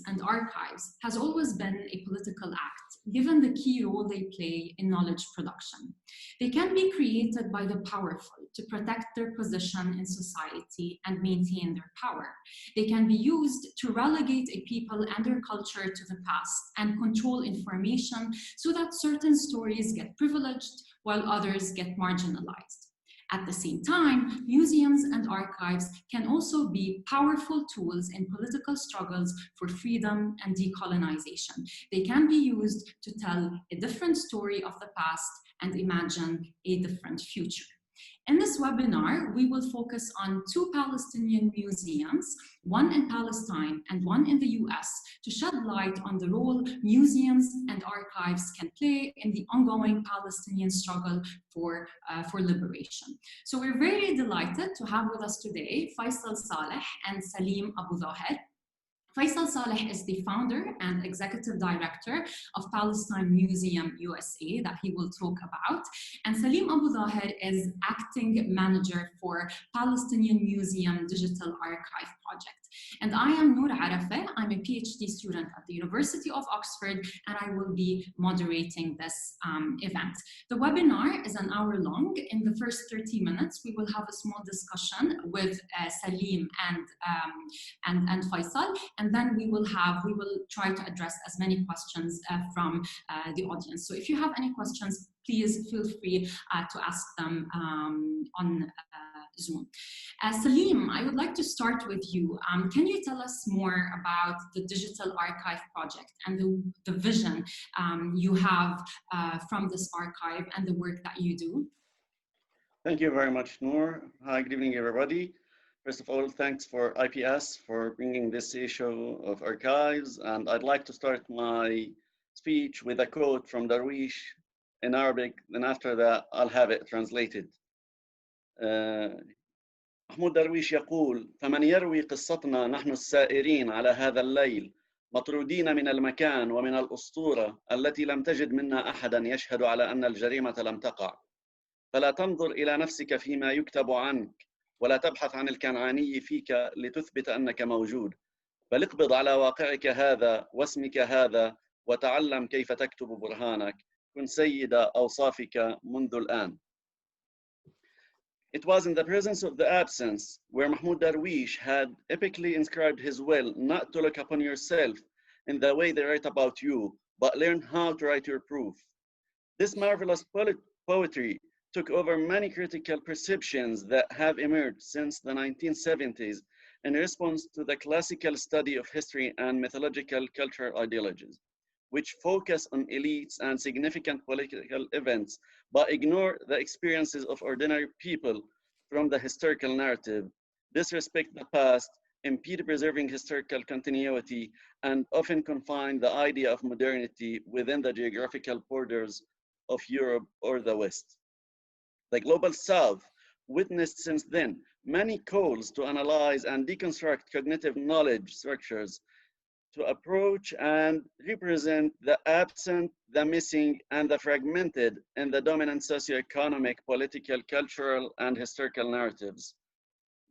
and archives has always been a political act, given the key role they play in knowledge production. They can be created by the powerful to protect their position in society and maintain their power. They can be used to relegate a people and their culture to the past and control information so that certain stories get privileged while others get marginalized. At the same time, museums and archives can also be powerful tools in political struggles for freedom and decolonization. They can be used to tell a different story of the past and imagine a different future. In this webinar, we will focus on 2 Palestinian museums, one in Palestine and one in the US, to shed light on the role museums and archives can play in the ongoing Palestinian struggle for liberation. So we're very delighted to have with us today Faisal Saleh and Salim Abu Dhaher. Faisal Saleh is the founder and executive director of Palestine Museum USA that he will talk about. And Salim Abu Dhaher is acting manager for Palestinian Museum Digital Archive Project. And I am Noor Arafeh. I'm a PhD student at the University of Oxford, and I will be moderating this event. The webinar is an hour long. In the first 30 minutes, we will have a small discussion with Salim and Faisal, and then we will try to address as many questions from the audience. So if you have any questions, please feel free to ask them on Zoom. Salim, I would like to start with you. Can you tell us more about the Digital Archive Project and the vision you have from this archive and the work that you do? Thank you very much, Noor. Hi, good evening, everybody. First of all, thanks for IPS for bringing this issue of archives. And I'd like to start my speech with a quote from Darwish in Arabic, and after that, I'll have it translated. محمود درويش يقول: فمن يروي قصتنا نحن السائرين على هذا الليل مطرودين من المكان ومن الأسطورة التي لم تجد منا أحدا يشهد على أن الجريمة لم تقع. فلا تنظر إلى نفسك فيما يكتب عنك ولا تبحث عن الكنعاني فيك لتثبت أنك موجود، بل اقبض على واقعك هذا واسمك هذا وتعلم كيف تكتب برهانك. كن سيد أوصافك منذ الآن. It was in the presence of the absence where Mahmoud Darwish had epically inscribed his will not to look upon yourself in the way they write about you, but learn how to write your proof. This marvelous poetry took over many critical perceptions that have emerged since the 1970s in response to the classical study of history and mythological cultural ideologies, which focus on elites and significant political events, but ignore the experiences of ordinary people from the historical narrative, disrespect the past, impede preserving historical continuity, and often confine the idea of modernity within the geographical borders of Europe or the West. The Global South witnessed since then many calls to analyze and deconstruct cognitive knowledge structures to approach and represent the absent, the missing, and the fragmented in the dominant socioeconomic, political, cultural, and historical narratives.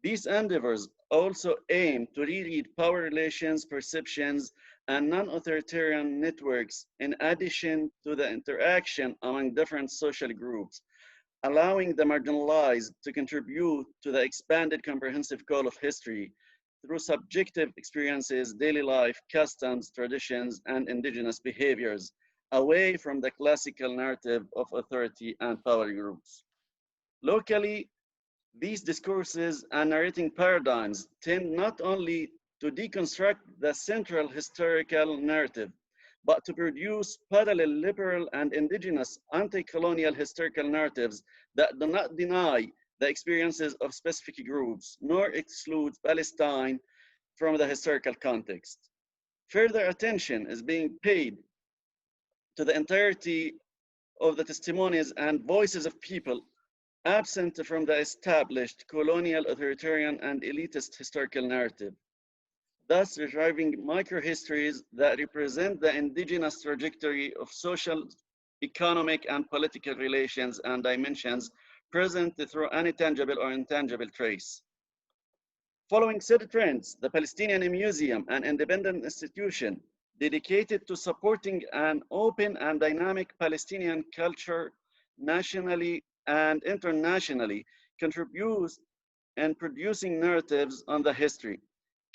These endeavors also aim to reread power relations, perceptions, and non-authoritarian networks in addition to the interaction among different social groups, allowing the marginalized to contribute to the expanded comprehensive call of history through subjective experiences, daily life, customs, traditions, and indigenous behaviors, away from the classical narrative of authority and power groups. Locally, these discourses and narrating paradigms tend not only to deconstruct the central historical narrative, but to produce parallel liberal and indigenous anti-colonial historical narratives that do not deny the experiences of specific groups, nor excludes Palestine from the historical context. Further attention is being paid to the entirety of the testimonies and voices of people absent from the established colonial, authoritarian, and elitist historical narrative, thus reviving microhistories that represent the indigenous trajectory of social, economic, and political relations and dimensions present through any tangible or intangible trace. Following said trends, the Palestinian Museum, an independent institution dedicated to supporting an open and dynamic Palestinian culture nationally and internationally, contributes in producing narratives on the history,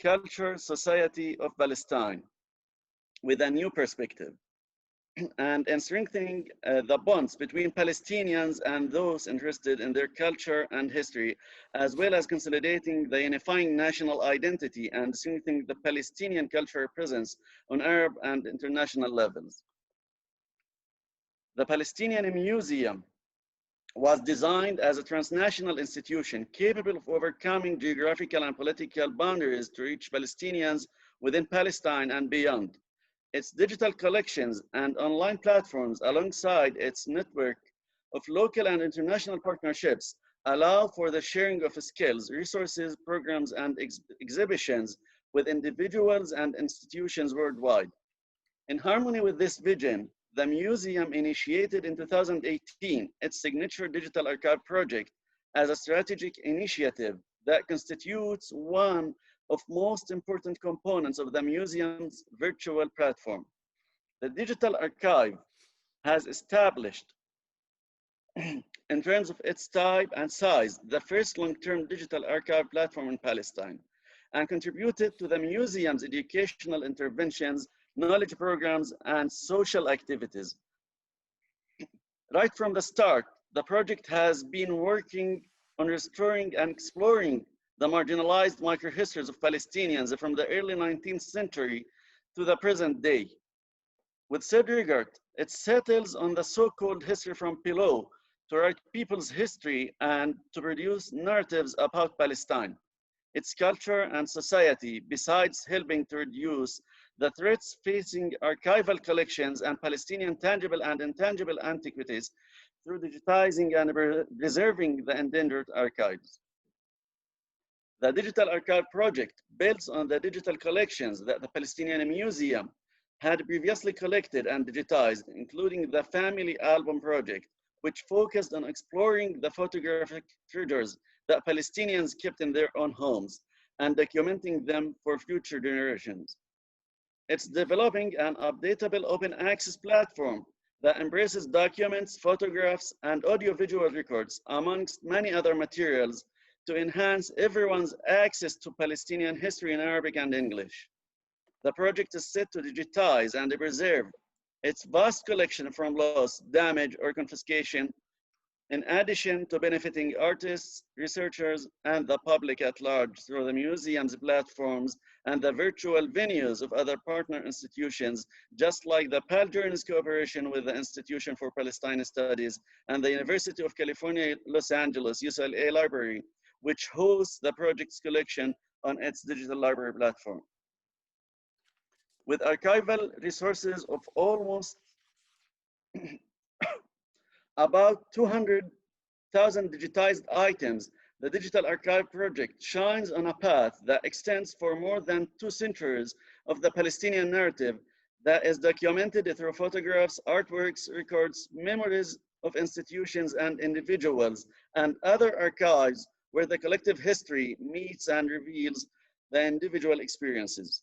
culture, society of Palestine with a new perspective, and in strengthening the bonds between Palestinians and those interested in their culture and history, as well as consolidating the unifying national identity and strengthening the Palestinian cultural presence on Arab and international levels. The Palestinian Museum was designed as a transnational institution capable of overcoming geographical and political boundaries to reach Palestinians within Palestine and beyond. Its digital collections and online platforms, alongside its network of local and international partnerships, allow for the sharing of skills, resources, programs, and exhibitions with individuals and institutions worldwide. In harmony with this vision, the museum initiated in 2018 its signature digital archive project as a strategic initiative that constitutes one of most important components of the museum's virtual platform. The digital archive has established, in terms of its type and size, the first long-term digital archive platform in Palestine, and contributed to the museum's educational interventions, knowledge programs, and social activities. Right from the start, the project has been working on restoring and exploring the marginalized microhistories of Palestinians from the early 19th century to the present day. With said regard, it settles on the so-called history from below to write people's history and to produce narratives about Palestine, its culture and society, besides helping to reduce the threats facing archival collections and Palestinian tangible and intangible antiquities through digitizing and preserving the endangered archives. The Digital Archive project builds on the digital collections that the Palestinian Museum had previously collected and digitized, including the Family Album Project, which focused on exploring the photographic treasures that Palestinians kept in their own homes and documenting them for future generations. It's developing an updatable open access platform that embraces documents, photographs, and audiovisual records, amongst many other materials, to enhance everyone's access to Palestinian history in Arabic and English. The project is set to digitize and preserve its vast collection from loss, damage, or confiscation, in addition to benefiting artists, researchers, and the public at large through the museum's platforms and the virtual venues of other partner institutions, just like the PAL Journey's cooperation with the Institution for Palestine Studies and the University of California, Los Angeles, UCLA Library, which hosts the project's collection on its digital library platform. With archival resources of almost about 200,000 digitized items, the Digital Archive project shines on a path that extends for more than 2 centuries of the Palestinian narrative that is documented through photographs, artworks, records, memories of institutions and individuals, and other archives where the collective history meets and reveals the individual experiences.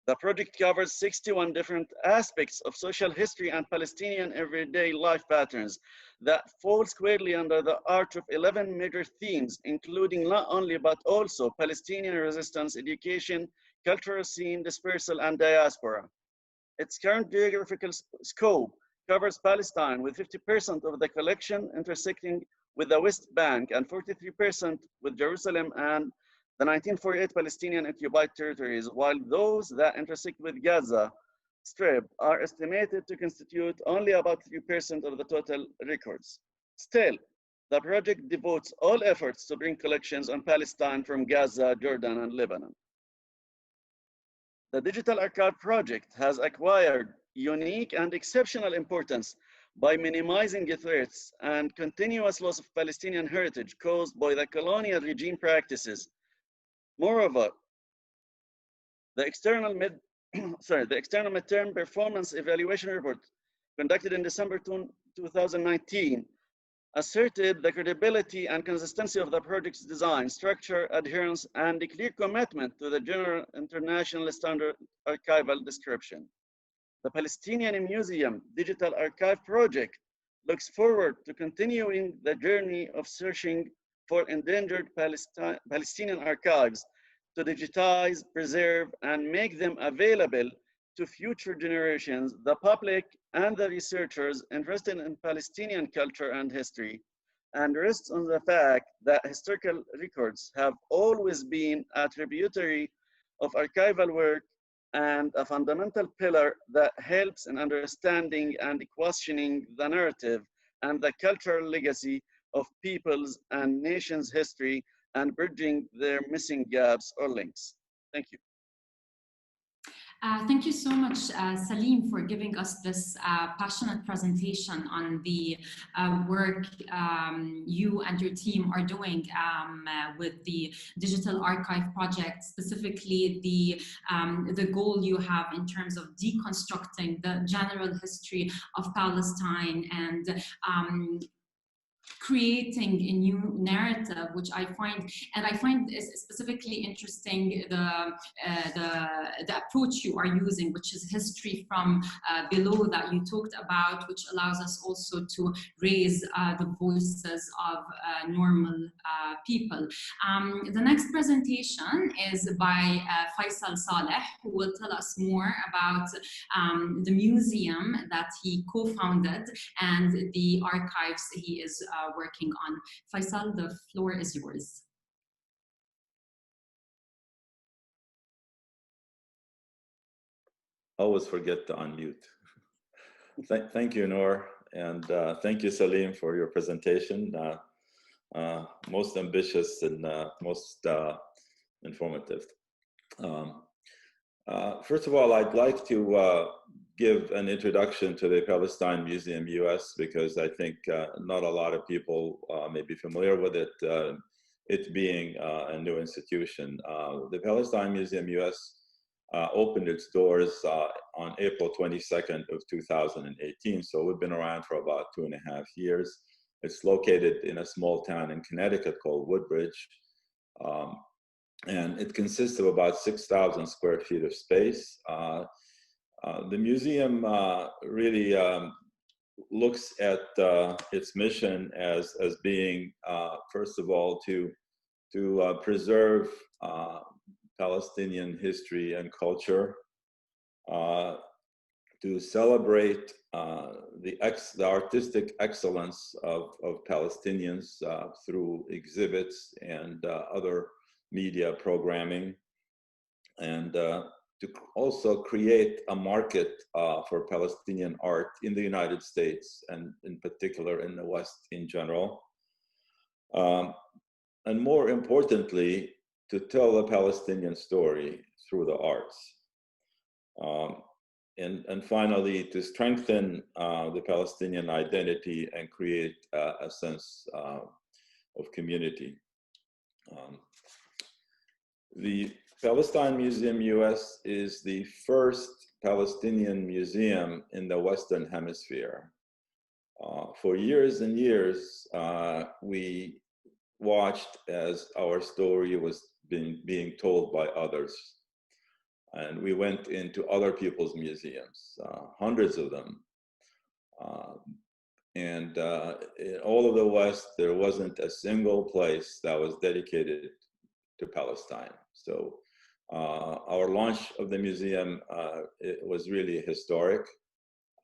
The project covers 61 different aspects of social history and Palestinian everyday life patterns that fall squarely under the arch of 11 major themes, including not only but also Palestinian resistance, education, cultural scene, dispersal, and diaspora. Its current geographical scope covers Palestine, with 50% of the collection intersecting with the West Bank and 43% with Jerusalem and the 1948 Palestinian occupied territories, while those that intersect with Gaza Strip are estimated to constitute only about 3% of the total records. Still, the project devotes all efforts to bring collections on Palestine from Gaza, Jordan, and Lebanon. The Digital Archive project has acquired unique and exceptional importance by minimizing threats and continuous loss of Palestinian heritage caused by the colonial regime practices. Moreover, the external midterm performance evaluation report conducted in December 2019 asserted the credibility and consistency of the project's design, structure, adherence, and a clear commitment to the general international standard archival description. The Palestinian Museum Digital Archive Project looks forward to continuing the journey of searching for endangered Palestinian archives to digitize, preserve, and make them available to future generations, the public, and the researchers interested in Palestinian culture and history, and rests on the fact that historical records have always been a tributary of archival work and a fundamental pillar that helps in understanding and questioning the narrative and the cultural legacy of peoples and nations' history and bridging their missing gaps or links. Thank you. Thank you so much, Salim, for giving us this passionate presentation on the work you and your team are doing with the Digital Archive Project, specifically the goal you have in terms of deconstructing the general history of Palestine and creating a new narrative, which I find is specifically interesting the approach you are using, which is history from below that you talked about, which allows us also to raise the voices of normal people. The next presentation is by Faisal Saleh, who will tell us more about the museum that he co-founded and the archives he is working on. Faisal, the floor is yours. Always forget to unmute. Thank you, Noor, and thank you, Salim, for your presentation. Most ambitious and most informative. First of all, I'd like to give an introduction to the Palestine Museum US, because I think not a lot of people may be familiar with it, it being a new institution. The Palestine Museum US opened its doors on April 22nd of 2018, so we've been around for about 2.5 years. It's located in a small town in Connecticut called Woodbridge. And it consists of about 6,000 square feet of space. The museum really looks at its mission as being, first of all, to preserve Palestinian history and culture, to celebrate the artistic excellence of Palestinians through exhibits and other media programming, and to also create a market for Palestinian art in the United States, and in particular in the West in general. And more importantly, to tell the Palestinian story through the arts. And finally, to strengthen the Palestinian identity and create a sense of community. The Palestine Museum US is the first Palestinian museum in the Western Hemisphere. For years and years, we watched as our story was being told by others. And we went into other people's museums, hundreds of them. And in all of the West, there wasn't a single place that was dedicated to Palestine. So our launch of the museum, it was really historic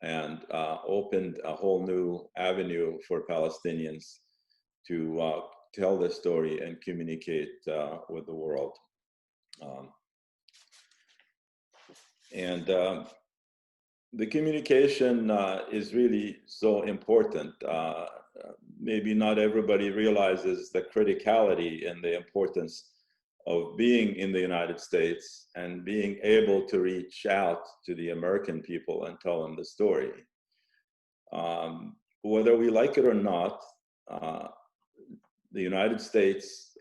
and opened a whole new avenue for Palestinians to tell their story and communicate with the world. The communication is really so important. Maybe not everybody realizes the criticality and the importance of being in the United States and being able to reach out to the American people and tell them the story. Whether we like it or not, the United States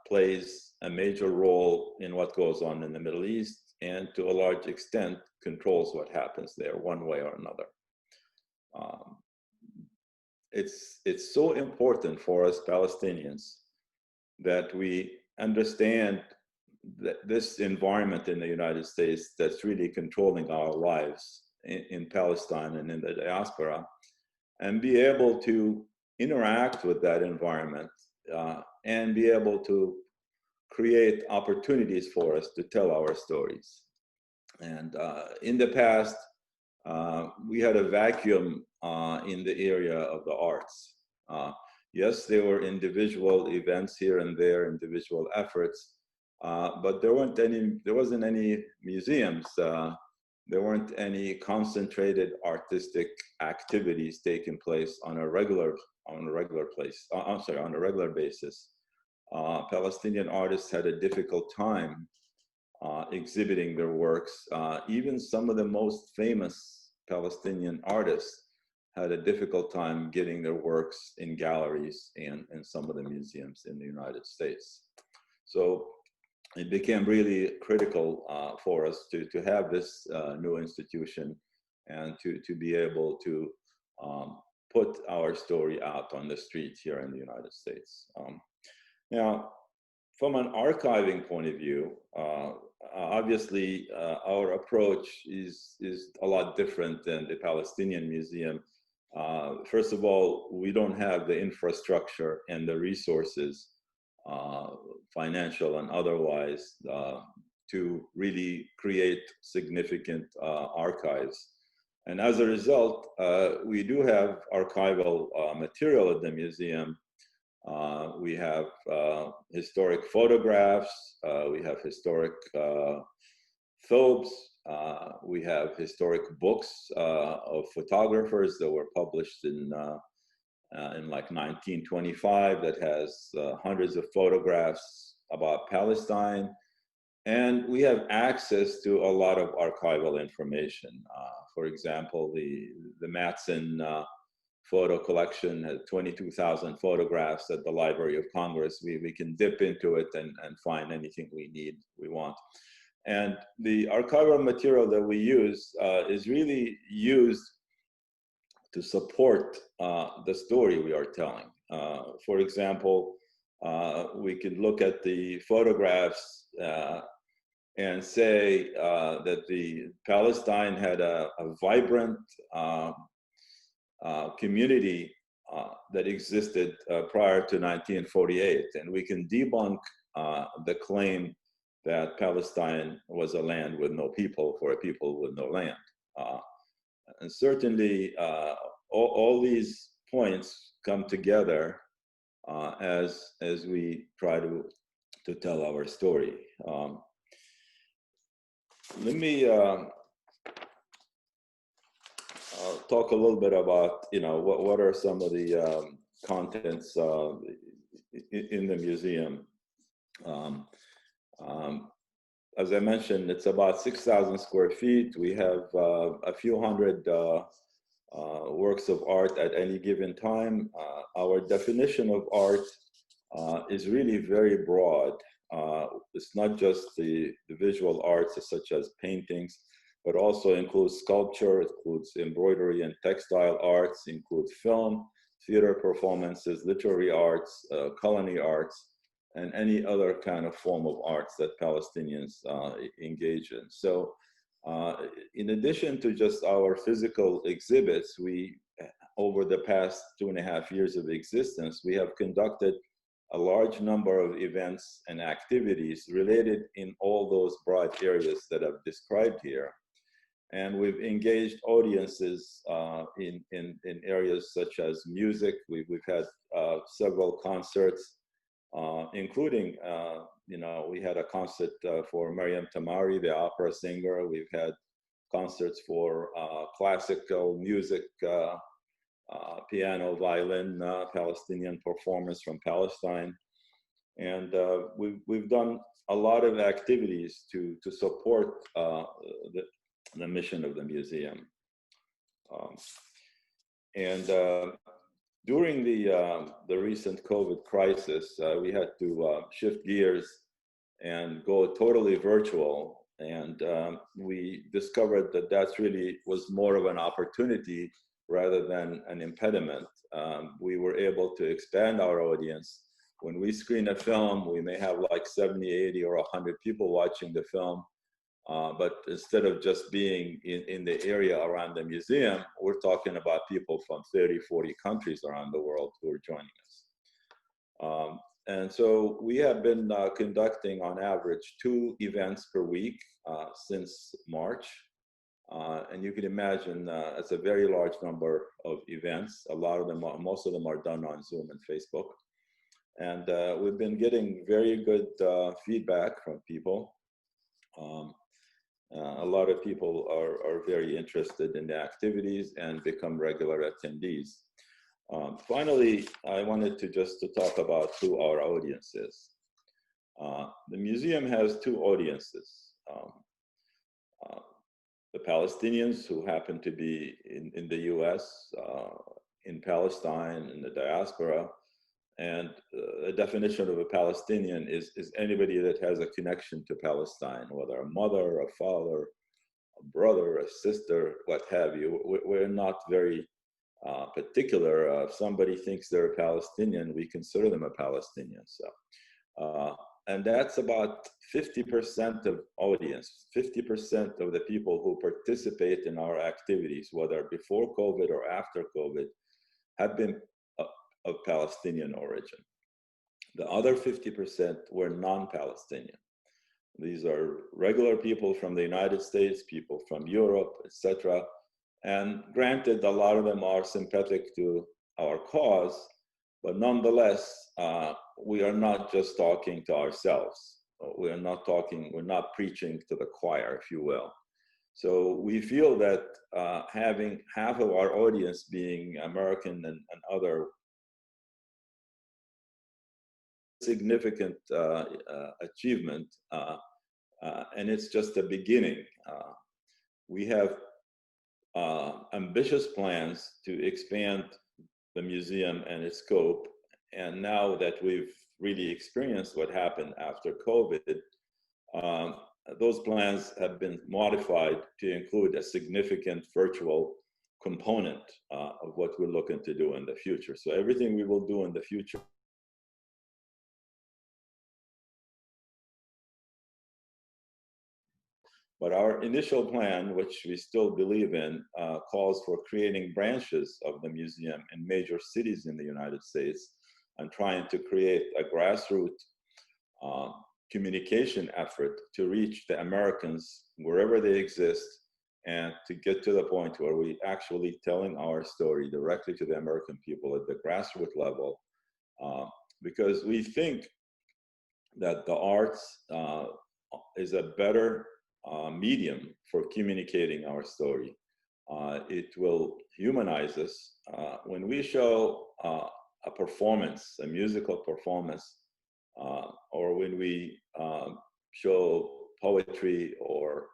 plays a major role in what goes on in the Middle East, and to a large extent controls what happens there one way or another. it's so important for us Palestinians that we understand that this environment in the United States that's really controlling our lives in Palestine and in the diaspora, and be able to interact with that environment and be able to create opportunities for us to tell our stories. And in the past, we had a vacuum in the area of the arts. Yes, there were individual events here and there, individual efforts, but there wasn't any museums. There weren't any concentrated artistic activities taking place on a regular basis. Palestinian artists had a difficult time exhibiting their works. Even some of the most famous Palestinian artists had a difficult time getting their works in galleries and in some of the museums in the United States. So it became really critical for us to have this new institution and to be able to put our story out on the street here in the United States. Now, from an archiving point of view, obviously our approach is a lot different than the Palestinian Museum. First of all, we don't have the infrastructure and the resources, financial and otherwise, to really create significant archives. And as a result, we do have archival material at the museum. We have historic photographs, we have historic phobes, we have historic books of photographers that were published in like 1925 that has hundreds of photographs about Palestine. And we have access to a lot of archival information. For example, the Matson photo collection has 22,000 photographs at the Library of Congress. We can dip into it and find anything we want. And the archival material that we use is really used to support the story we are telling. For example, we could look at the photographs and say that the Palestine had a vibrant community that existed prior to 1948, and we can debunk the claim that Palestine was a land with no people for a people with no land. And certainly all these points come together as we try to tell our story. Let me talk a little bit about, what are some of the contents in the museum. As I mentioned, it's about 6,000 square feet. We have a few hundred works of art at any given time. Our definition of art is really very broad. It's not just the visual arts such as paintings, but also includes sculpture, it includes embroidery and textile arts, includes film, theater performances, literary arts, culinary arts, and any other kind of form of arts that Palestinians engage in. So in addition to just our physical exhibits, we, over the past 2.5 years of existence, we have conducted a large number of events and activities related in all those broad areas that I've described here. And we've engaged audiences in areas such as music. We've had several concerts, including, we had a concert for Maryam Tamari, the opera singer. We've had concerts for classical music, piano, violin, Palestinian performers from Palestine. And we've done a lot of activities to support the mission of the museum. During the recent COVID crisis, we had to shift gears and go totally virtual. And we discovered that that's really was more of an opportunity rather than an impediment. We were able to expand our audience. When we screen a film, we may have like 70, 80, or 100 people watching the film. But instead of just being in the area around the museum, we're talking about people from 30, 40 countries around the world who are joining us. And so we have been conducting on average 2 events per week since March. And you can imagine it's a very large number of events. Most of them are done on Zoom and Facebook. And we've been getting very good feedback from people. A lot of people are very interested in the activities and become regular attendees. Finally, I wanted to talk about who our audience is. The museum has 2 audiences. The Palestinians who happen to be in the US, in Palestine, in the diaspora. And the definition of a Palestinian is anybody that has a connection to Palestine, whether a mother, a father, a brother, a sister, what have you. We're not very particular. If somebody thinks they're a Palestinian, we consider them a Palestinian. So, and that's about 50% of audience, 50% of the people who participate in our activities, whether before COVID or after COVID, have been of Palestinian origin. The other 50% were non-Palestinian. These are regular people from the United States, people from Europe, etc. And granted, a lot of them are sympathetic to our cause, but nonetheless, we are not just talking to ourselves. We're not preaching to the choir, if you will. So we feel that having half of our audience being American and other significant achievement, and it's just a beginning. We have ambitious plans to expand the museum and its scope, and now that we've really experienced what happened after COVID, those plans have been modified to include a significant virtual component of what we're looking to do in the future. So everything we will do in the future but our initial plan, which we still believe in, calls for creating branches of the museum in major cities in the United States and trying to create a grassroots communication effort to reach the Americans wherever they exist and to get to the point where we actually telling our story directly to the American people at the grassroots level, because we think that the arts is a better medium for communicating our story. It will humanize us. When we show a performance, a musical performance, or when we show poetry or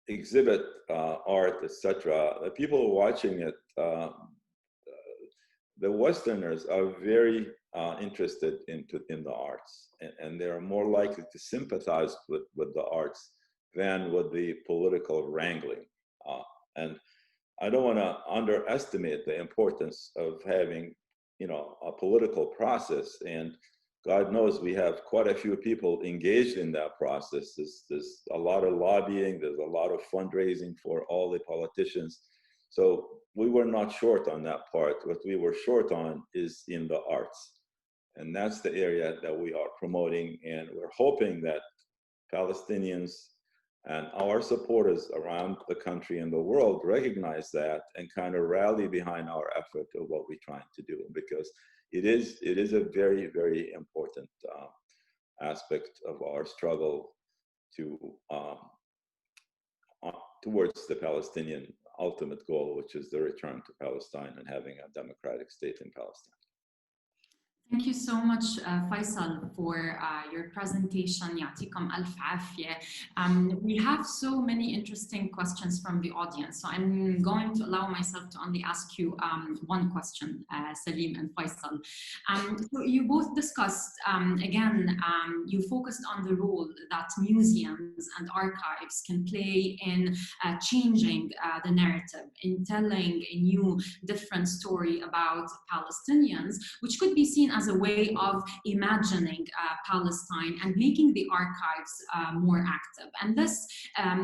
exhibit art, etc., the people watching it, the Westerners are very interested in the arts, and they're more likely to sympathize with the arts than with the political wrangling. And I don't want to underestimate the importance of having, a political process. And God knows we have quite a few people engaged in that process. There's a lot of lobbying, there's a lot of fundraising for all the politicians. So we were not short on that part. What we were short on is in the arts. And that's the area that we are promoting. And we're hoping that Palestinians and our supporters around the country and the world recognize that and kind of rally behind our effort of what we're trying to do, because it is a very, very important aspect of our struggle to towards the Palestinian ultimate goal, which is the return to Palestine and having a democratic state in Palestine. Thank you so much, Faisal, for your presentation. يعطيكم ألف عافية. We have so many interesting questions from the audience, so I'm going to allow myself to only ask you one question, Salim and Faisal. So you both discussed, again, you focused on the role that museums and archives can play in changing the narrative, in telling a new, different story about Palestinians, which could be seen as a way of imagining Palestine and making the archives more active. And this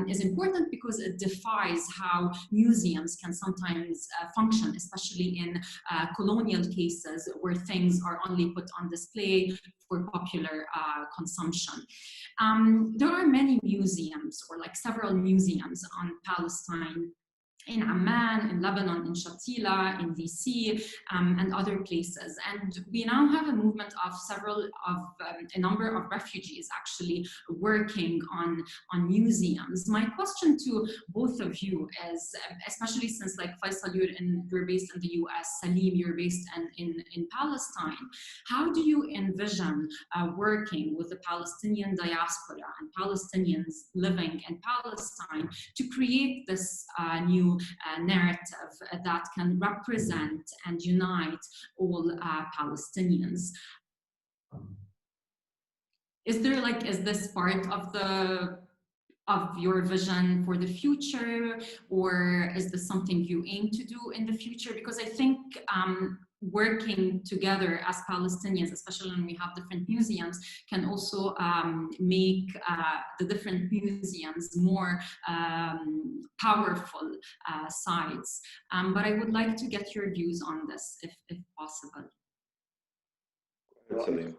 is important because it defies how museums can sometimes function, especially in colonial cases where things are only put on display for popular consumption. There are many museums, or like several museums on Palestine, in Amman, in Lebanon, in Shatila, in DC, and other places. And we now have a movement of a number of refugees actually working on museums. My question to both of you is, especially since like Faisal, you're based in the US, Salim, you're based in Palestine, how do you envision working with the Palestinian diaspora and Palestinians living in Palestine to create this new narrative that can represent and unite all Palestinians? Is this part of your vision for the future, or is this something you aim to do in the future? Because I think working together as Palestinians, especially when we have different museums, can also make the different museums more powerful sites. But I would like to get your views on this, if possible. Salim,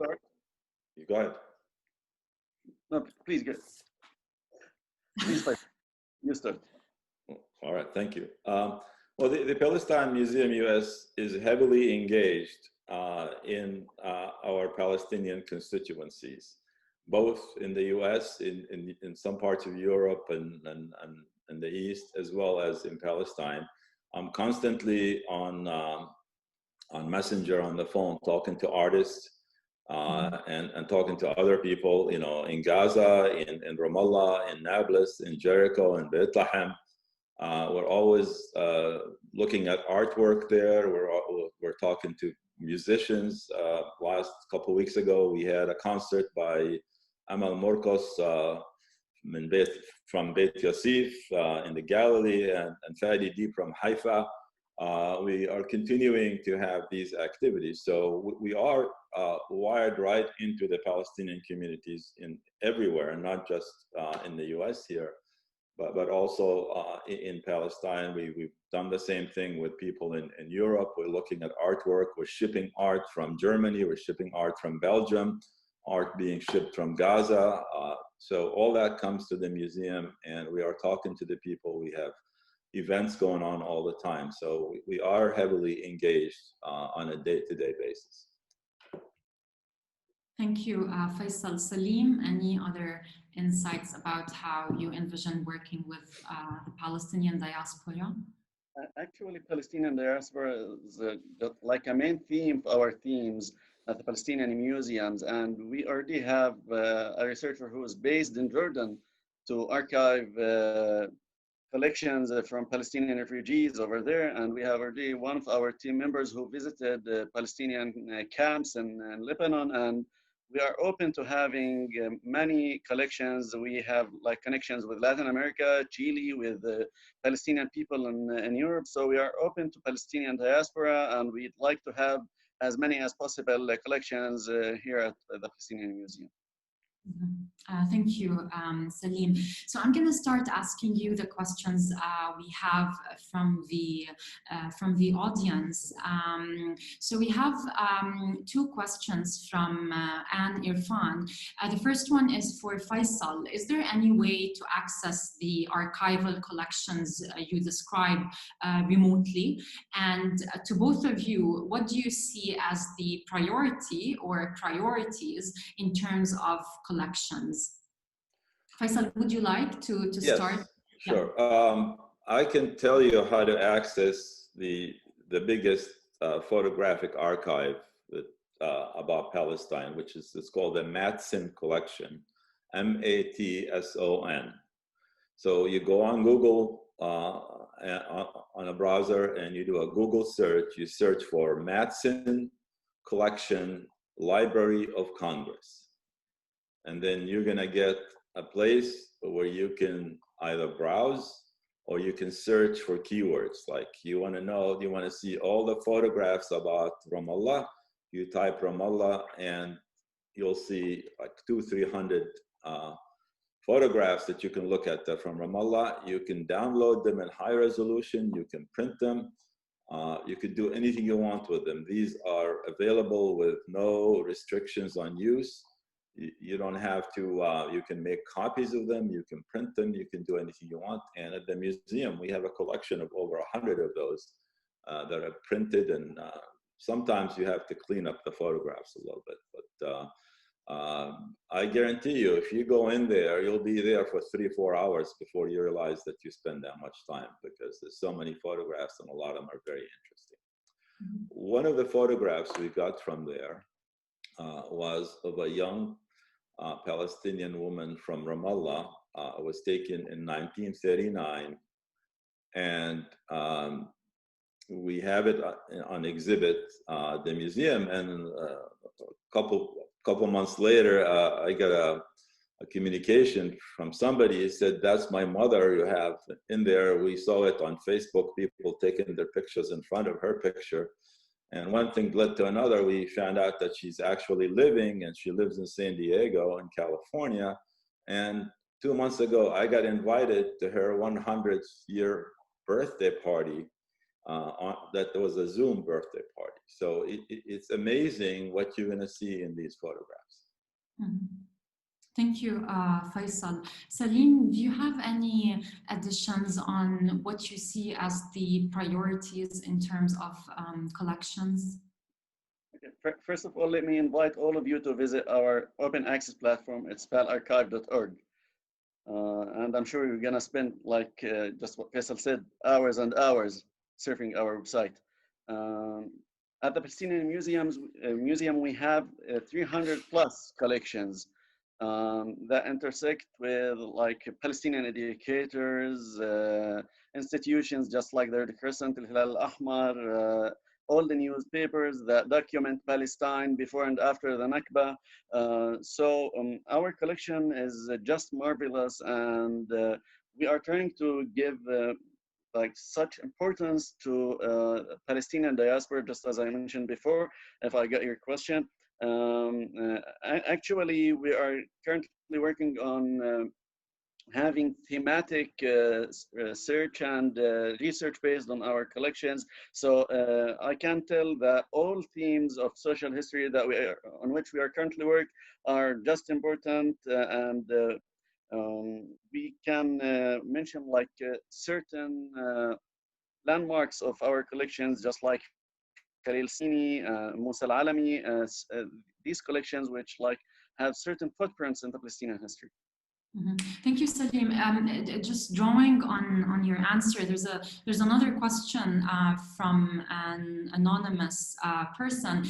you go ahead. No, please go. Please, you start. All right, thank you. Well, the Palestine Museum US is heavily engaged in our Palestinian constituencies, both in the US, in some parts of Europe and the East, as well as in Palestine. I'm constantly on Messenger, on the phone, talking to artists and talking to other people, in Gaza, in Ramallah, in Nablus, in Jericho, in Bethlehem. We're always looking at artwork there. We're talking to musicians. Last couple of weeks ago, we had a concert by Amal Morkos from Beit Yosef in the Galilee, and Fadi Deep from Haifa. We are continuing to have these activities. So we are wired right into the Palestinian communities everywhere, and not just in the US here, but also in Palestine. We've done the same thing with people in Europe. We're looking at artwork. We're shipping art from Germany. We're shipping art from Belgium, art being shipped from Gaza. So all that comes to the museum, and we are talking to the people. We have events going on all the time. So we are heavily engaged on a day-to-day basis. Thank you, Faisal. Salim, any other insights about how you envision working with the Palestinian diaspora? Actually, Palestinian diaspora is like a main theme of our themes at the Palestinian museums, and we already have a researcher who is based in Jordan to archive collections from Palestinian refugees over there, and we have already one of our team members who visited Palestinian camps in Lebanon, and we are open to having many collections. We have like connections with Latin America, Chile, with Palestinian people in Europe. So we are open to Palestinian diaspora, and we'd like to have as many as possible collections here at the Palestinian Museum. Thank you, Salim. So I'm going to start asking you the questions we have from the audience. So we have two questions from Anne Irfan. The first one is for Faisal. Is there any way to access the archival collections you describe remotely? And to both of you, what do you see as the priority or priorities in terms of collections? Faisal, would you like to start? Sure. Yeah. I can tell you how to access the biggest photographic archive that about Palestine, which is it's called the Matson Collection, M-A-T-S-O-N. So you go on Google on a browser and you do a Google search. You search for Matson Collection, Library of Congress, and then you're gonna get a place where you can either browse or you can search for keywords. Like you want to see all the photographs about Ramallah. You type Ramallah and you'll see like 200-300 photographs that you can look at from Ramallah. You can download them in high resolution. You can print them. You could do anything you want with them. These are available with no restrictions on use. You don't have to, you can make copies of them, you can print them, you can do anything you want. And at the museum, we have a collection of over 100 of those that are printed, and sometimes you have to clean up the photographs a little bit. But I guarantee you, if you go in there, you'll be there for 3-4 hours before you realize that you spend that much time, because there's so many photographs and a lot of them are very interesting. Mm-hmm. One of the photographs we got from there was of a young Palestinian woman from Ramallah. It was taken in 1939, and we have it on exhibit at the museum. And a couple months later, I got a communication from somebody. He said, "That's my mother you have in there. We saw it on Facebook, people taking their pictures in front of her picture." And one thing led to another. We found out that she's actually living, and she lives in San Diego in California. And 2 months ago, I got invited to her 100th year birthday party. That was a Zoom birthday party. So it's amazing what you're going to see in these photographs. Mm-hmm. Thank you, Faisal. Salim, do you have any additions on what you see as the priorities in terms of collections? Okay. First of all, let me invite all of you to visit our open access platform. It's palarchive.org. And I'm sure you're going to spend, like just what Faisal said, hours and hours surfing our website. At the Palestinian Museum, we have 300 plus collections that intersect with like Palestinian educators, institutions just like the Red Crescent, Al-Hilal Al-Ahmar, all the newspapers that document Palestine before and after the Nakba. So our collection is just marvelous, and we are trying to give like such importance to Palestinian diaspora, just as I mentioned before, if I got your question. Actually, we are currently working on having thematic search and research based on our collections. So I can tell that all themes of social history that on which we are currently work are just important, and we can mention like certain landmarks of our collections, just like Khalil Sini, Musa Al-Alami, these collections which like have certain footprints in the Palestinian history. Mm-hmm. Thank you, Salim. Just drawing on your answer, there's another question from an anonymous person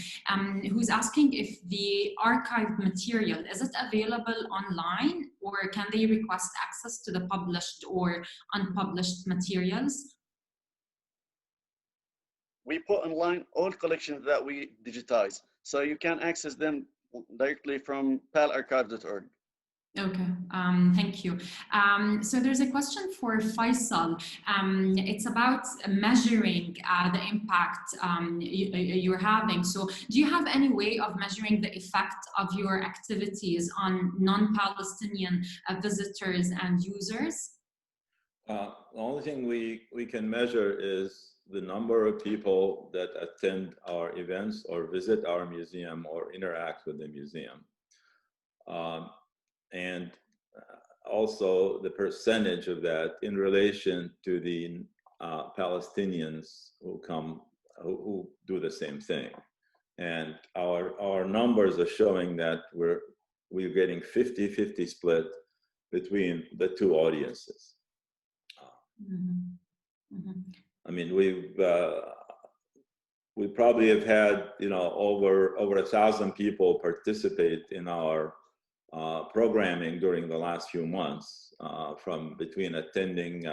who's asking if the archived material, is it available online, or can they request access to the published or unpublished materials? We put online all collections that we digitize, so you can access them directly from palarchive.org. Okay, thank you. So there's a question for Faisal. It's about measuring the impact you're having. So do you have any way of measuring the effect of your activities on non-Palestinian visitors and users? The only thing we can measure is the number of people that attend our events or visit our museum or interact with the museum. And also the percentage of that in relation to the Palestinians who come, who do the same thing. And our numbers are showing that we're getting 50-50 split between the two audiences. Mm-hmm. Mm-hmm. I mean, we probably have had, over 1,000 people participate in our programming during the last few months, from between attending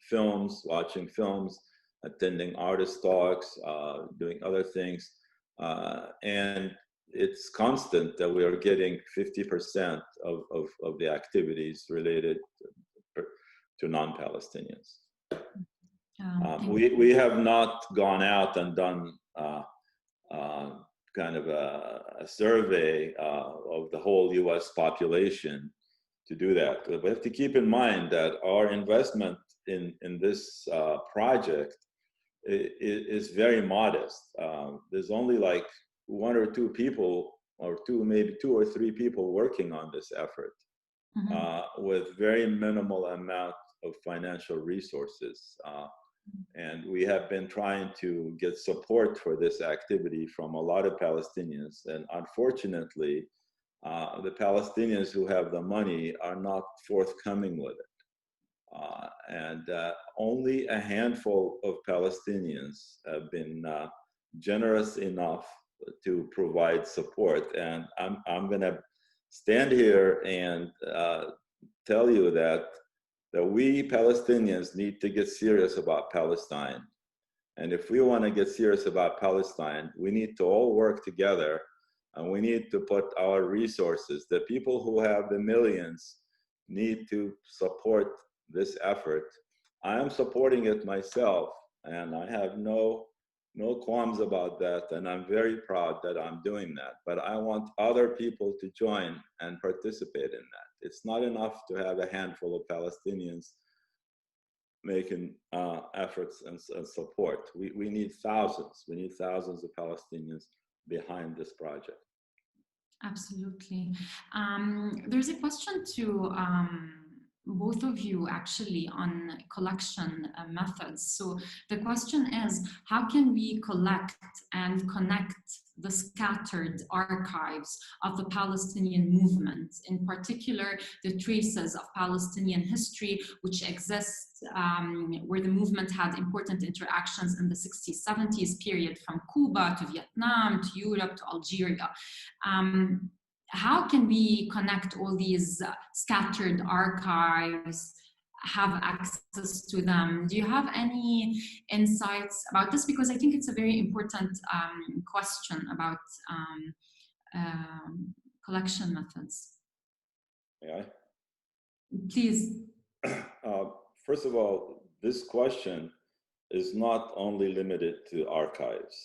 films, watching films, attending artist talks, doing other things. And it's constant that we are getting 50% of the activities related to non-Palestinians. We have not gone out and done kind of a survey of the whole US population to do that. But we have to keep in mind that our investment in this project is very modest. There's only like 1 or 2 people, or maybe 2 or 3 people working on this effort, with very minimal amount of financial resources. And we have been trying to get support for this activity from a lot of Palestinians. And unfortunately, the Palestinians who have the money are not forthcoming with it. And only a handful of Palestinians have been generous enough to provide support. And I'm going to stand here and tell you that we Palestinians need to get serious about Palestine. And if we want to get serious about Palestine, we need to all work together, and we need to put our resources. The people who have the millions need to support this effort. I am supporting it myself, and I have no qualms about that, and I'm very proud that I'm doing that. But I want other people to join and participate in that. It's not enough to have a handful of Palestinians making efforts and support. We need thousands. We need thousands of Palestinians behind this project. Absolutely. There's a question to both of you actually on collection methods. So the question is, how can we collect and connect the scattered archives of the Palestinian movement, in particular the traces of Palestinian history which exist, where the movement had important interactions in the 60s, 70s period, from Cuba to Vietnam to Europe to Algeria. How can we connect all these scattered archives, have access to them? Do you have any insights about this? Because I think it's a very important question about collection methods. Yeah. Please. First of all, this question is not only limited to archives.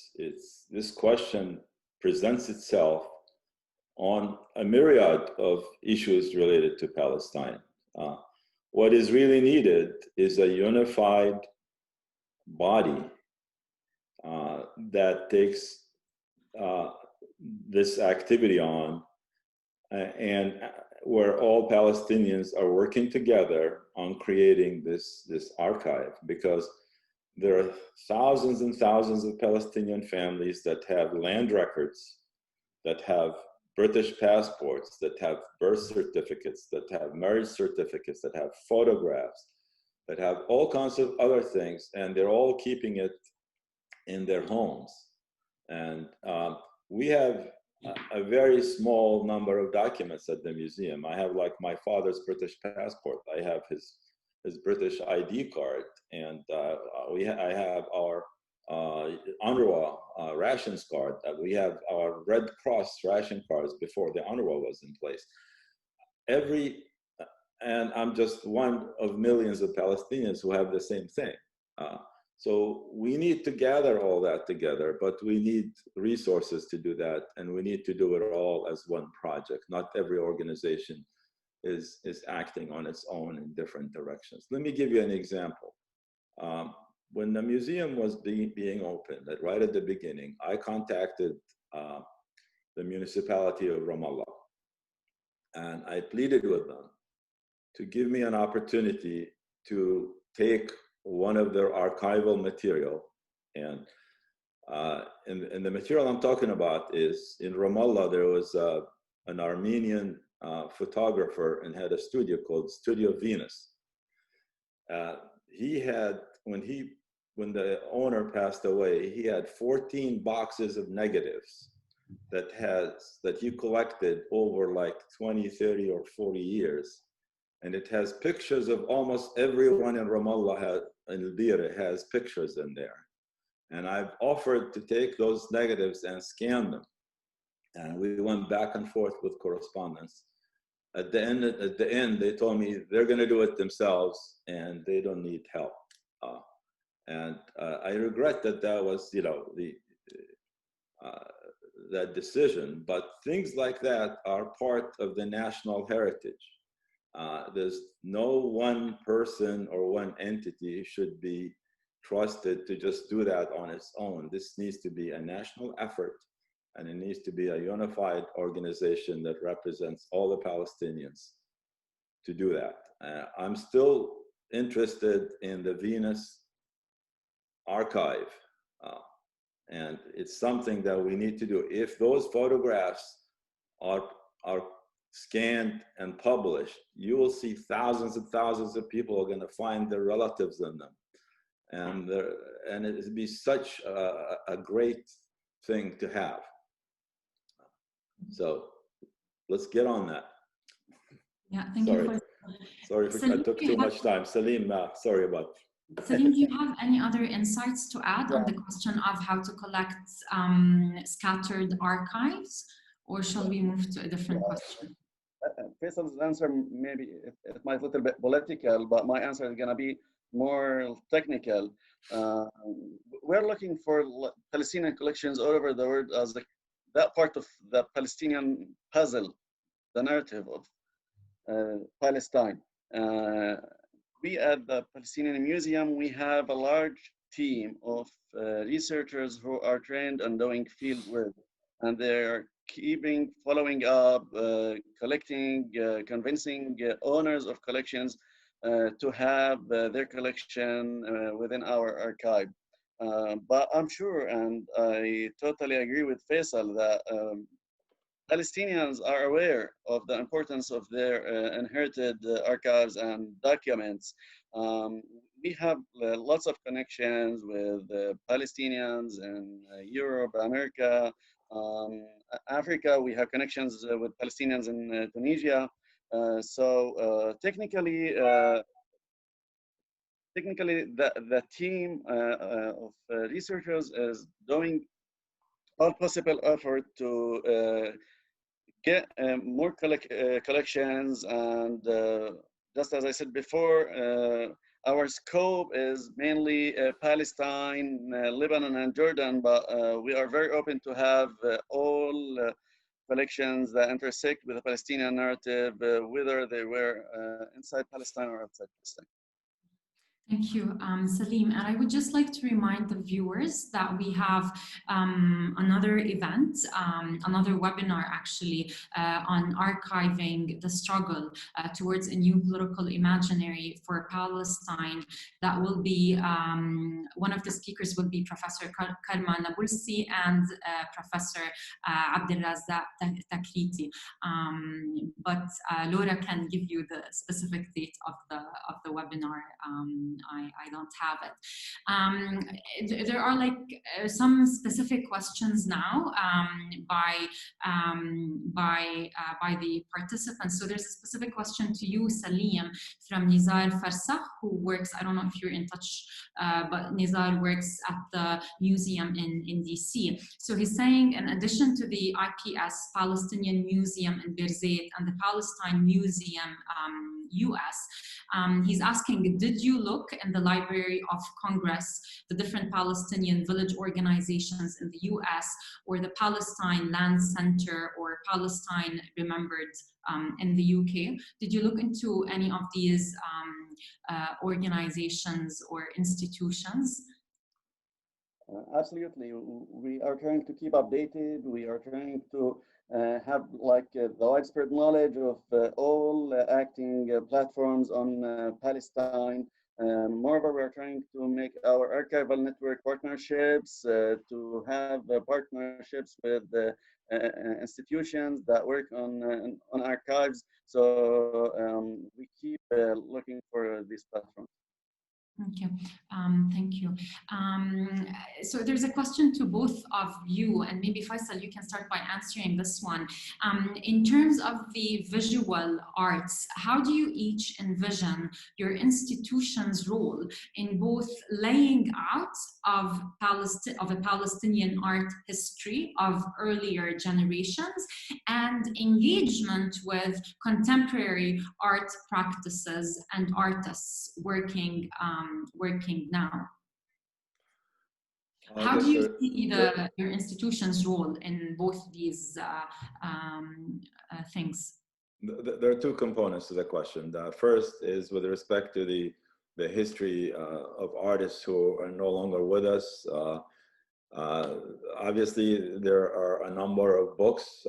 This question presents itself on a myriad of issues related to Palestine. What is really needed is a unified body that takes this activity on, and where all Palestinians are working together on creating this archive, because there are thousands and thousands of Palestinian families that have land records, that have British passports, that have birth certificates, that have marriage certificates, that have photographs, that have all kinds of other things, and they're all keeping it in their homes. And we have a very small number of documents at the museum. I have like my father's British passport. I have his British ID card, and I have our UNRWA rations card. We have our Red Cross ration cards before the UNRWA was in place. And I'm just one of millions of Palestinians who have the same thing. So we need to gather all that together, but we need resources to do that, and we need to do it all as one project. Not every organization is acting on its own in different directions. Let me give you an example. When the museum was being opened, right at the beginning, I contacted the municipality of Ramallah, and I pleaded with them to give me an opportunity to take one of their archival material. And the material I'm talking about is, in Ramallah, there was an Armenian photographer and had a studio called Studio Venus. He had, when he when the owner passed away, he had 14 boxes of negatives that he collected over like 20, 30, or 40 years. And it has pictures of almost everyone in Ramallah, in Beira has pictures in there. And I've offered to take those negatives and scan them. And we went back and forth with correspondence. At the end, they told me they're going to do it themselves and they don't need help. I regret that was, that decision. But things like that are part of the national heritage. There's no one person or one entity should be trusted to just do that on its own. This needs to be a national effort, and it needs to be a unified organization that represents all the Palestinians to do that. I'm still interested in the Venus archive, and it's something that we need to do. If those photographs are scanned and published, you will see thousands and thousands of people are going to find their relatives in them. And it would be such a great thing to have. So let's get on that. Yeah, thank you. Sorry if I took too much time. Salim, sorry about that. Salim, do you have any other insights to add on the question of how to collect scattered archives, or shall we move to a different question? Faisal's answer, maybe it might be a little bit political, but my answer is going to be more technical. We're looking for Palestinian collections all over the world as that part of the Palestinian puzzle, the narrative of Palestine. We at the Palestinian Museum, we have a large team of researchers who are trained and doing field work, and they're following up, collecting, convincing owners of collections to have their collection within our archive. But I'm sure, and I totally agree with Faisal, that Palestinians are aware of the importance of their inherited archives and documents. We have lots of connections with Palestinians in Europe, America, Africa. We have connections with Palestinians in Tunisia. So technically, the team of researchers is doing all possible effort to get more collections, and just as I said before, our scope is mainly Palestine, Lebanon, and Jordan, but we are very open to have all collections that intersect with the Palestinian narrative, whether they were inside Palestine or outside Palestine. Thank you, Salim. And I would just like to remind the viewers that we have another event, another webinar actually, on archiving the struggle towards a new political imaginary for Palestine. That will be, one of the speakers will be Professor Karma Nabulsi and Professor Abdelrazak Takriti. But Laura can give you the specific date of the webinar. I don't have it. There are like some specific questions now by the participants. So there's a specific question to you, Salim, from Nizar Farsakh, who works, I don't know if you're in touch, but Nizar works at the museum in DC. So he's saying, in addition to the IPS, Palestinian Museum in Birzeit, and the Palestine Museum US, he's asking, did you look in the Library of Congress, the different Palestinian village organizations in the US, or the Palestine Land Center, or Palestine Remembered in the UK? Did you look into any of these organizations or institutions? Absolutely. We are trying to keep updated. We are trying to have like the widespread knowledge of all acting platforms on Palestine. Moreover, we are trying to make our archival network partnerships, to have partnerships with institutions that work on archives. So we keep looking for these platforms. Okay, thank you. So there's a question to both of you, and maybe Faisal, you can start by answering this one. In terms of the visual arts, how do you each envision your institution's role in both laying out of a Palestinian art history of earlier generations and engagement with contemporary art practices and artists working now? How do you see your institution's role in both these things? There are two components to the question. The first is with respect to the history of artists who are no longer with us. Obviously, there are a number of books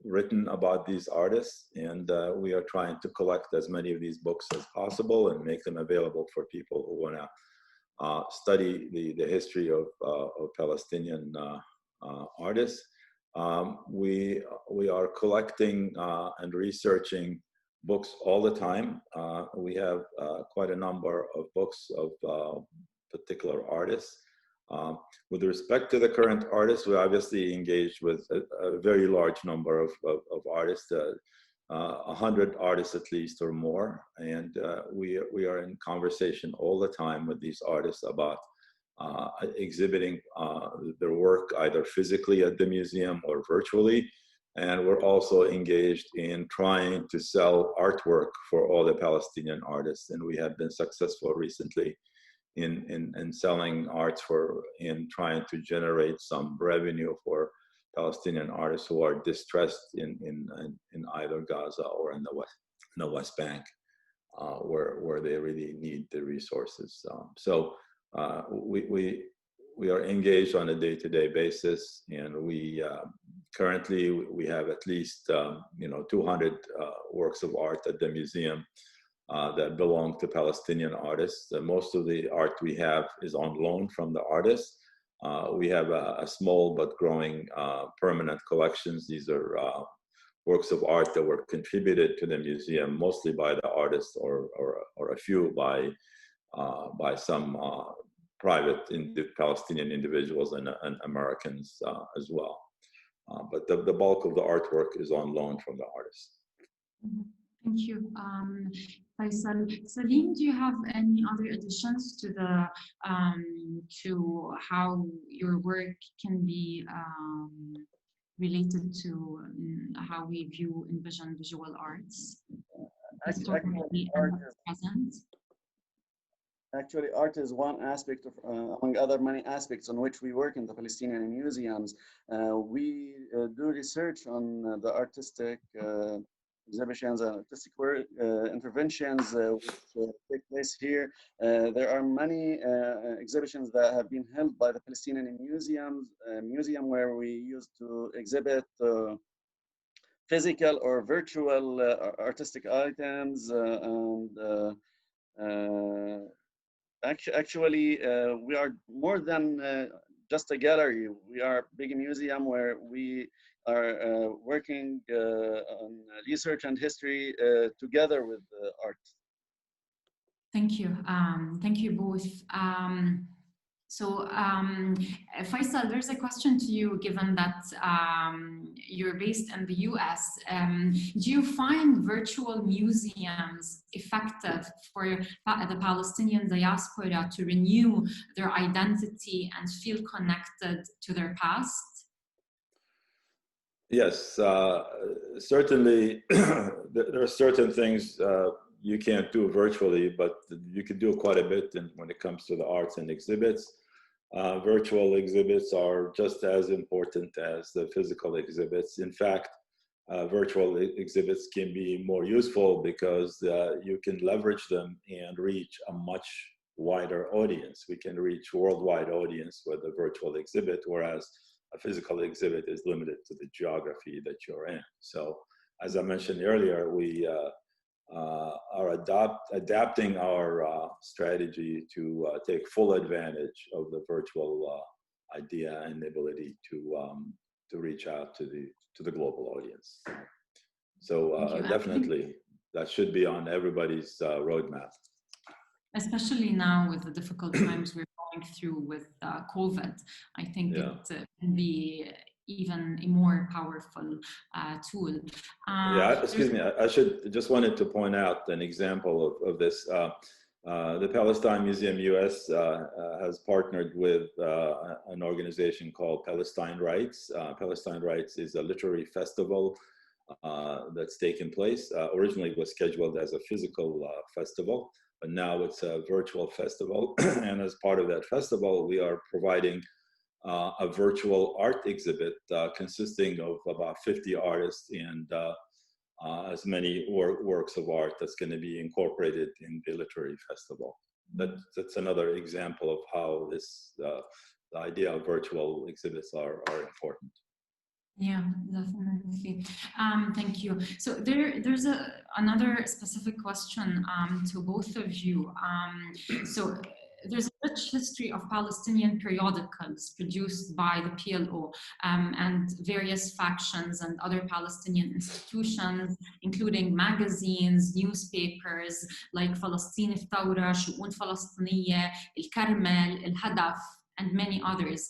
written about these artists, and we are trying to collect as many of these books as possible and make them available for people who want to study the history of Palestinian artists. We are collecting and researching books all the time. We have quite a number of books of particular artists. With respect to the current artists, we obviously engaged with a very large number of artists, 100 artists at least or more, and we are in conversation all the time with these artists about exhibiting their work either physically at the museum or virtually. And we're also engaged in trying to sell artwork for all the Palestinian artists, and we have been successful recently in selling arts in trying to generate some revenue for Palestinian artists who are distressed in either Gaza or in the West Bank, where they really need the resources. So we are engaged on a day-to-day basis, and we currently we have at least 200 works of art at the museum that belong to Palestinian artists. Most of the art we have is on loan from the artists. We have a small but growing permanent collections. These are works of art that were contributed to the museum mostly by the artists or a few by some private Palestinian individuals and Americans as well. But the bulk of the artwork is on loan from the artists. Thank you. Faisal. Salim, do you have any other additions to to how your work can be related to how we envision visual arts? Actually, art is one aspect of, among other many aspects on which we work in the Palestinian museums. We do research on the artistic exhibitions and artistic work, interventions which take place here. There are many exhibitions that have been held by the Palestinian museum where we used to exhibit physical or virtual artistic items. Actually, we are more than just a gallery. We are a big museum where we are working on research and history together with art. Thank you. Thank you both. So Faisal, there's a question to you, given that you're based in the US. Do you find virtual museums effective for the Palestinian diaspora to renew their identity and feel connected to their past? Yes, certainly there are certain things you can't do virtually, but you can do quite a bit when it comes to the arts and exhibits. Virtual exhibits are just as important as the physical exhibits. In fact, virtual exhibits can be more useful because you can leverage them and reach a much wider audience. We can reach worldwide audience with a virtual exhibit, whereas a physical exhibit is limited to the geography that you're in. So, as I mentioned earlier, we are adapting our strategy to take full advantage of the virtual idea and the ability to reach out to the global audience. So definitely that should be on everybody's roadmap. Especially now with the difficult times we're going through with COVID, I think Yeah. it can be even a more powerful tool. Yeah, excuse me, I should just wanted to point out an example of this. The Palestine Museum US has partnered with an organization called Palestine Rights. Palestine Rights is a literary festival that's taken place. Originally it was scheduled as a physical festival, but now it's a virtual festival. And as part of that festival, we are providing a virtual art exhibit consisting of about 50 artists and as many works of art that's going to be incorporated in the literary festival. That's another example of how this the idea of virtual exhibits are important. Yeah, definitely. Thank you. So there's another specific question to both of you. So there's a rich history of Palestinian periodicals produced by the PLO and various factions and other Palestinian institutions, including magazines, newspapers like Palestine الثورة, شؤون فلسطينية, الكرمل, الهدف, and many others.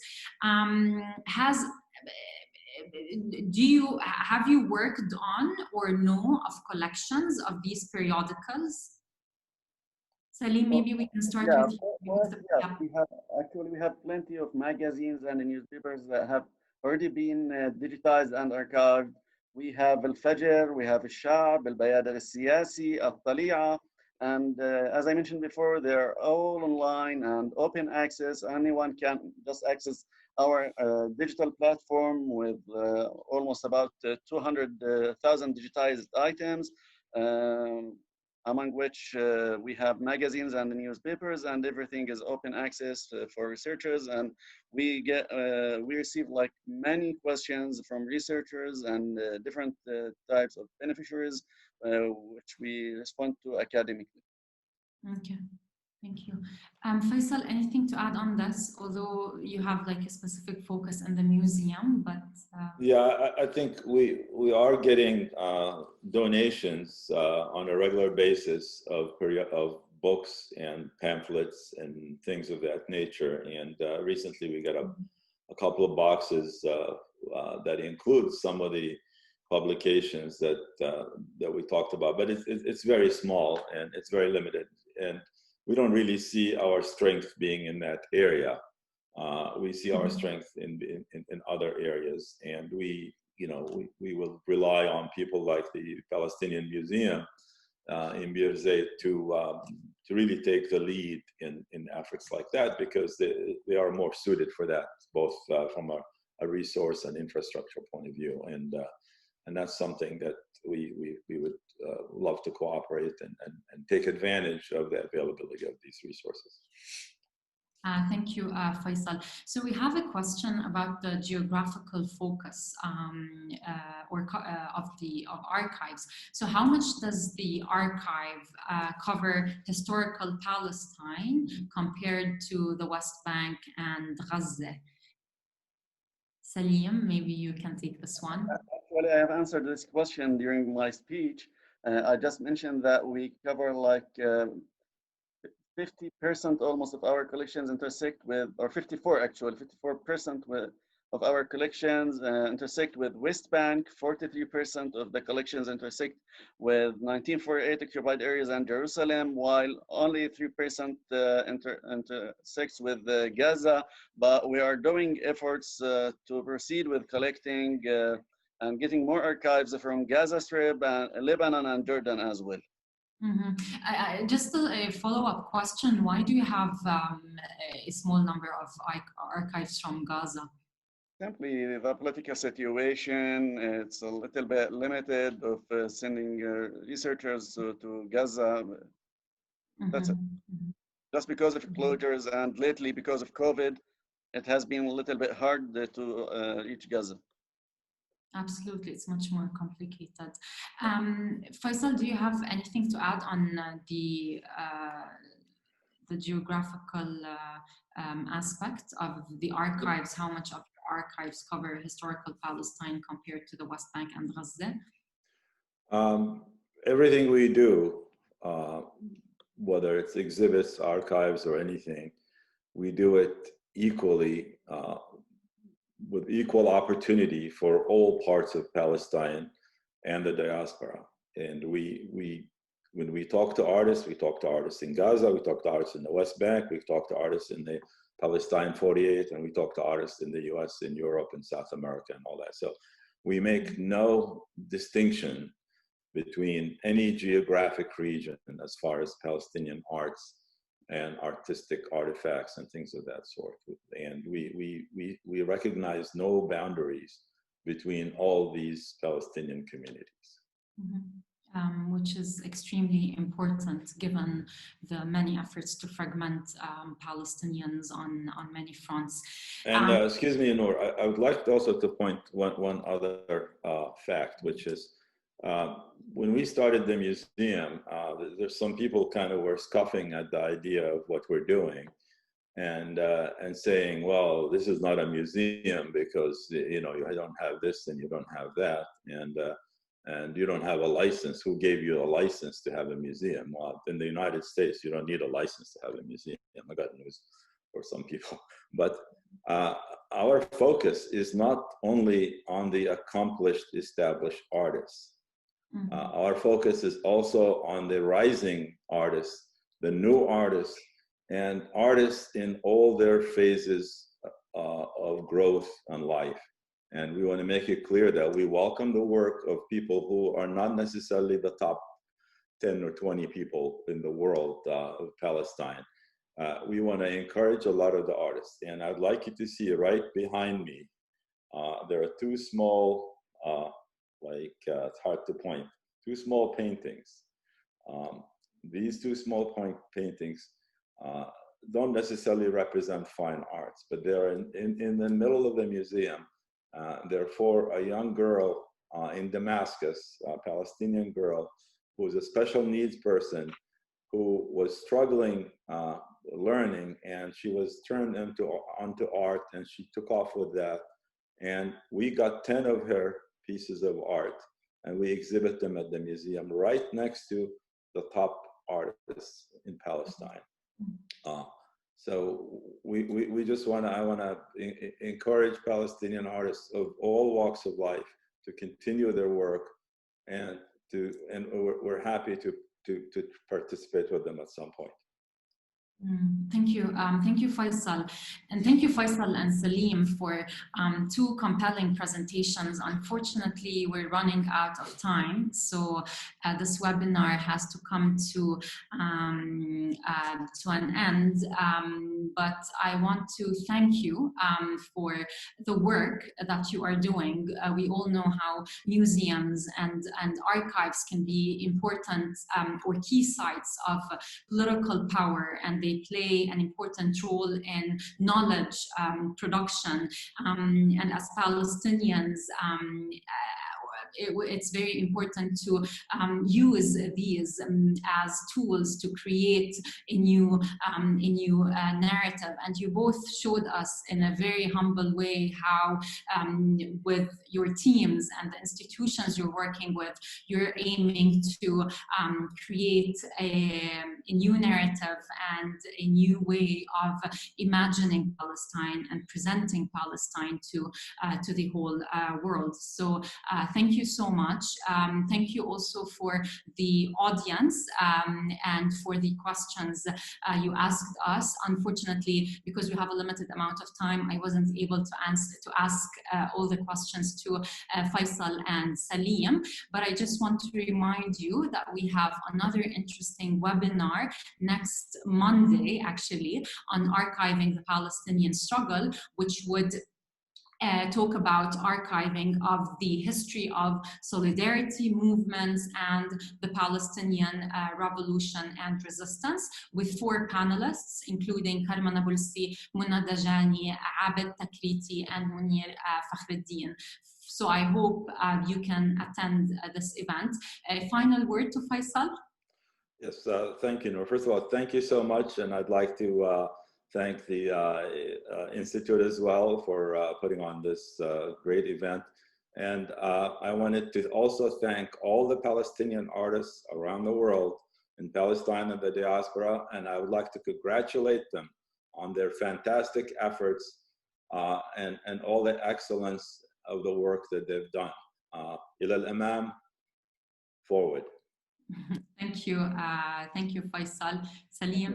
Have you worked on or know of collections of these periodicals? Salim, maybe we can start with you. Yes, we have plenty of magazines and newspapers that have already been digitized and archived. We have Al-Fajr, we have Al-Sha'b, Al-Bayadar Al-Siyasi, Al-Tali'a, and as I mentioned before, they're all online and open access. Anyone can just access our digital platform with almost about 200,000 digitized items, among which we have magazines and newspapers, and everything is open access for researchers. And we receive like many questions from researchers and different types of beneficiaries, which we respond to academically. Okay. Thank you. Faisal, anything to add on this? Although you have like a specific focus in the museum, but yeah, I think we are getting donations on a regular basis of books and pamphlets and things of that nature. And recently we got a couple of boxes that include some of the publications that we talked about, but it's very small and it's very limited. And we don't really see our strength being in that area. We see our strength in other areas, and we will rely on people like the Palestinian Museum in Birzeit to really take the lead in efforts like that, because they are more suited for that, both from a resource and infrastructure point of view, and that's something that we would love to cooperate and take advantage of the availability of these resources. Thank you, Faisal. So we have a question about the geographical focus of archives. So how much does the archive cover historical Palestine compared to the West Bank and Gaza? Salim, maybe you can take this one. Actually, I have answered this question during my speech. I just mentioned that we cover like 50% almost of our collections intersect with, or 54% of our collections intersect with West Bank, 43% of the collections intersect with 1948 occupied areas and Jerusalem, while only 3% intersects with Gaza. But we are doing efforts to proceed with collecting and getting more archives from Gaza Strip, and Lebanon and Jordan as well. Just a follow-up question. Why do you have a small number of archives from Gaza? Simply the political situation, it's a little bit limited of sending researchers to Gaza. That's it. Just because of closures, and lately because of COVID, it has been a little bit hard to reach Gaza. Absolutely, it's much more complicated. Faisal, do you have anything to add on the geographical aspect of the archives? How much of your archives cover historical Palestine compared to the West Bank and Gaza? Everything we do whether it's exhibits, archives, or anything, we do it equally, with equal opportunity for all parts of Palestine and the diaspora. And when we talk to artists, we talk to artists in Gaza, we talk to artists in the West Bank, we talk to artists in the Palestine 48, and we talk to artists in the US, in Europe, and South America, and all that. So we make no distinction between any geographic region as far as Palestinian arts and artistic artifacts and things of that sort. And we recognize no boundaries between all these Palestinian communities. Mm-hmm. Which is extremely important given the many efforts to fragment Palestinians on many fronts. And excuse me, Noor, I would like also to point one other fact, which is when we started the museum, there's some people kind of were scoffing at the idea of what we're doing, and saying, well, this is not a museum because you don't have this and you don't have that, and you don't have a license. Who gave you a license to have a museum? Well, in the United States, you don't need a license to have a museum. I got news for some people, but our focus is not only on the accomplished, established artists. Our focus is also on the rising artists, the new artists, and artists in all their phases of growth and life. And we want to make it clear that we welcome the work of people who are not necessarily the top 10 or 20 people in the world of Palestine. We want to encourage a lot of the artists. And I'd like you to see right behind me, there are two small, it's hard to point, two small paintings. These two small paintings don't necessarily represent fine arts, but they're in the middle of the museum. They're for a young girl in Damascus, a Palestinian girl, who is a special needs person who was struggling learning, and she was turned onto art, and she took off with that. And we got 10 of her pieces of art, and we exhibit them at the museum right next to the top artists in Palestine. So I want to encourage Palestinian artists of all walks of life to continue their work, and we're happy to participate with them at some point. Thank you. Thank you, Faisal. And thank you, Faisal and Salim, for two compelling presentations. Unfortunately, we're running out of time, so this webinar has to come to an end. But I want to thank you for the work that you are doing. We all know how museums and archives can be important or key sites of political power, and they play an important role in knowledge production. And as Palestinians, it's very important to use these as tools to create a new narrative. And you both showed us in a very humble way how with your teams and the institutions you're working with, you're aiming to create a new narrative and a new way of imagining Palestine and presenting Palestine to the whole world. So thank you so much. Thank you also for the audience and for the questions you asked us. Unfortunately, because we have a limited amount of time, I wasn't able to ask all the questions to Faisal and Salim, but I just want to remind you that we have another interesting webinar next Monday, actually, on archiving the Palestinian struggle, which would talk about archiving of the history of solidarity movements and the Palestinian revolution and resistance, with 4 panelists, including Karman Abulsi, Muna Dajani, Abed Takriti, and Munir Fakhreddin. So I hope you can attend this event. A final word to Faisal? Yes, thank you, Noor. First of all, thank you so much, and I'd like to thank the Institute as well for putting on this great event. And I wanted to also thank all the Palestinian artists around the world in Palestine and the diaspora, and I would like to congratulate them on their fantastic efforts and all the excellence of the work that they've done. إلى الأمام, forward. Thank you. Thank you, Faisal. Salim.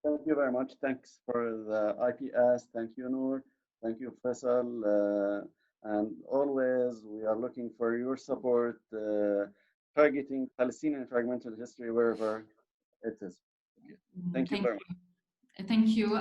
Thank you very much. Thanks for the IPS. Thank you, Noor. Thank you, Faisal. And always, we are looking for your support, targeting Palestinian fragmented history wherever it is. Thank you very much. Thank you.